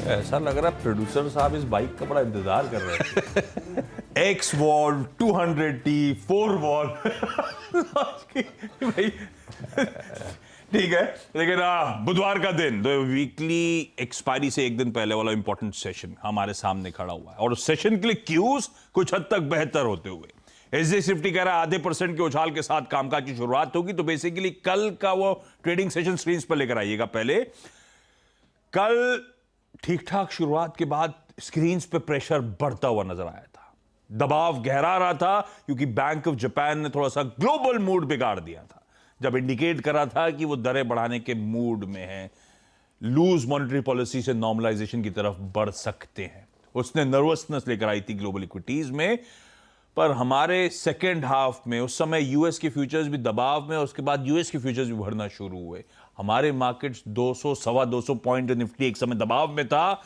ऐसा लग रहा है प्रोड्यूसर साहब इस बाइक का बड़ा इंतजार कर रहे थे। एक्स वॉल 200T 4 वॉल भाई ठीक है, लेकिन बुधवार का दिन वीकली एक्सपायरी से एक दिन पहले वाला इंपॉर्टेंट सेशन हमारे सामने खड़ा हुआ है और उस सेशन के लिए क्यूज कुछ हद तक बेहतर होते हुए एसजी निफ्टी कह रहा है 0.5% के उछाल के साथ कामकाज की शुरुआत होगी। तो बेसिकली कल का वो ट्रेडिंग सेशन स्क्रीन पर लेकर आइएगा। पहले कल ठीक ठाक शुरुआत के बाद स्क्रीन पे प्रेशर बढ़ता हुआ नजर आया था, दबाव गहरा रहा था क्योंकि बैंक ऑफ जापान ने थोड़ा सा ग्लोबल मूड बिगाड़ दिया था जब इंडिकेट करा था कि वो दरें बढ़ाने के मूड में है, लूज मॉनेटरी पॉलिसी से नॉर्मलाइजेशन की तरफ बढ़ सकते हैं। उसने नर्वसनेस लेकर आई थी ग्लोबल इक्विटीज में, पर हमारे सेकेंड हाफ में उस समय यूएस के फ्यूचर्स भी दबाव में और उसके बाद यूएस के फ्यूचर्स भी बढ़ना शुरू हुए। हमारे मार्केट्स 200 सवा 200 पॉइंट निफ्टी एक समय दबाव में था,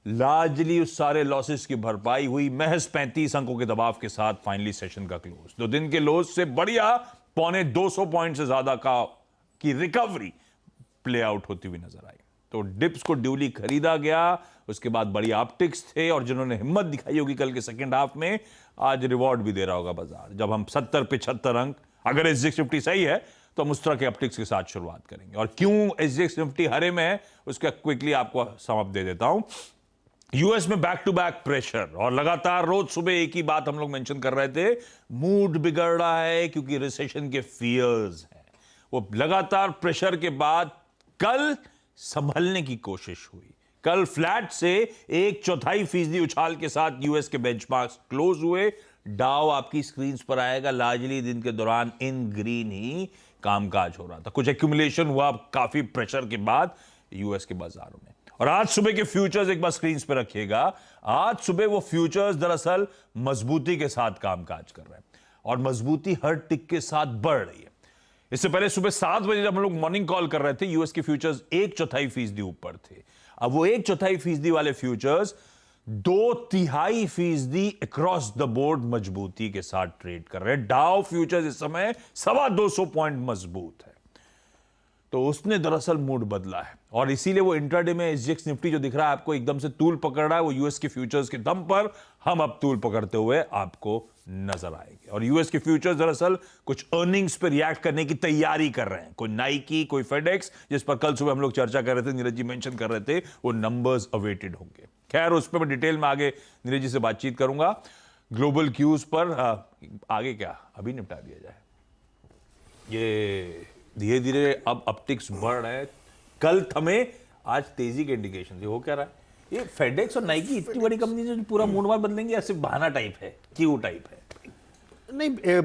लार्जली उस सारे लॉसेस की भरपाई हुई महज 35 अंकों के दबाव के साथ फाइनली सेशन का क्लोज। 2 दिन के लोज से बढ़िया 250 पॉइंट से ज्यादा की रिकवरी प्ले आउट होती हुई नजर आई। तो डिप्स को ड्यूली खरीदा गया, उसके बाद बड़ी ऑप्टिक्स थे और जिन्होंने हिम्मत दिखाई होगी कल के सेकंड हाफ में आज रिवॉर्ड भी दे रहा होगा बाजार। जब हम 70-75 अंक, अगर एसजी निफ्टी सही है तो हम उस तरह के ऑप्टिक्स के साथ शुरुआत करेंगे। और क्यों एसजी निफ्टी हरे में है उसका क्विकली आपको समअप दे देता हूं। यूएस में बैक टू बैक प्रेशर और लगातार रोज सुबह एक ही बात हम लोग मेंशन कर रहे थे, मूड बिगड़ रहा है क्योंकि रिसेशन के फियर्स हैं। वो लगातार प्रेशर के बाद कल संभलने की कोशिश हुई। कल फ्लैट से 1/4% उछाल के साथ यूएस के बेंचमार्क्स क्लोज हुए। डाउ आपकी स्क्रीन पर आएगा, लार्जली दिन के दौरान इन ग्रीन ही कामकाज हो रहा था। कुछ एक्यूमुलेशन हुआ काफी प्रेशर के बाद यूएस के बाजारों में। और आज सुबह के फ्यूचर्स एक बार स्क्रीन पर रखिएगा। आज सुबह वो फ्यूचर्स दरअसल मजबूती के साथ कामकाज कर रहे हैं और मजबूती हर टिक के साथ बढ़ रही है। इससे पहले सुबह 7 बजे जब हम लोग मॉर्निंग कॉल कर रहे थे यूएस के फ्यूचर्स 1/4% ऊपर थे। अब वो 1/4% वाले फ्यूचर्स 2/3% अक्रॉस द बोर्ड मजबूती के साथ ट्रेड कर रहे हैं। डाउ फ्यूचर्स इस समय 250 पॉइंट मजबूत है। तो उसने दरअसल मूड बदला है और इसीलिए वो इंट्राडे में एसजीएक्स निफ्टी जो दिख रहा है आपको एकदम से तूल पकड़ रहा है, वो यूएस के फ्यूचर्स के दम पर हम अब तूल पकड़ते हुए आपको नजर आएंगे। और यूएस के फ्यूचर्स दरअसल कुछ अर्निंग्स पर रिएक्ट करने की तैयारी कर रहे हैं। कोई नाइकी, कोई फेडेक्स, जिस पर कल सुबह हम लोग चर्चा कर रहे थे, नीरज जी मेंशन कर रहे थे, वो नंबर्स अवेटेड होंगे। खैर उस पर मैं डिटेल में आगे नीरज जी से बातचीत करूंगा। ग्लोबल क्यूज पर आगे क्या अभी निपटा दिया जाए। ये धीरे धीरे अब अपटिक्स बढ़ रहे हैं, कल थमे आज तेजी के इंडिकेशन हो क्या रहा है। ये फेडेक्स और नाइकी इतनी बड़ी कंपनी जो पूरा मूड मार बदलेंगे या सिर्फ बहाना टाइप है, क्यू टाइप है? नहीं,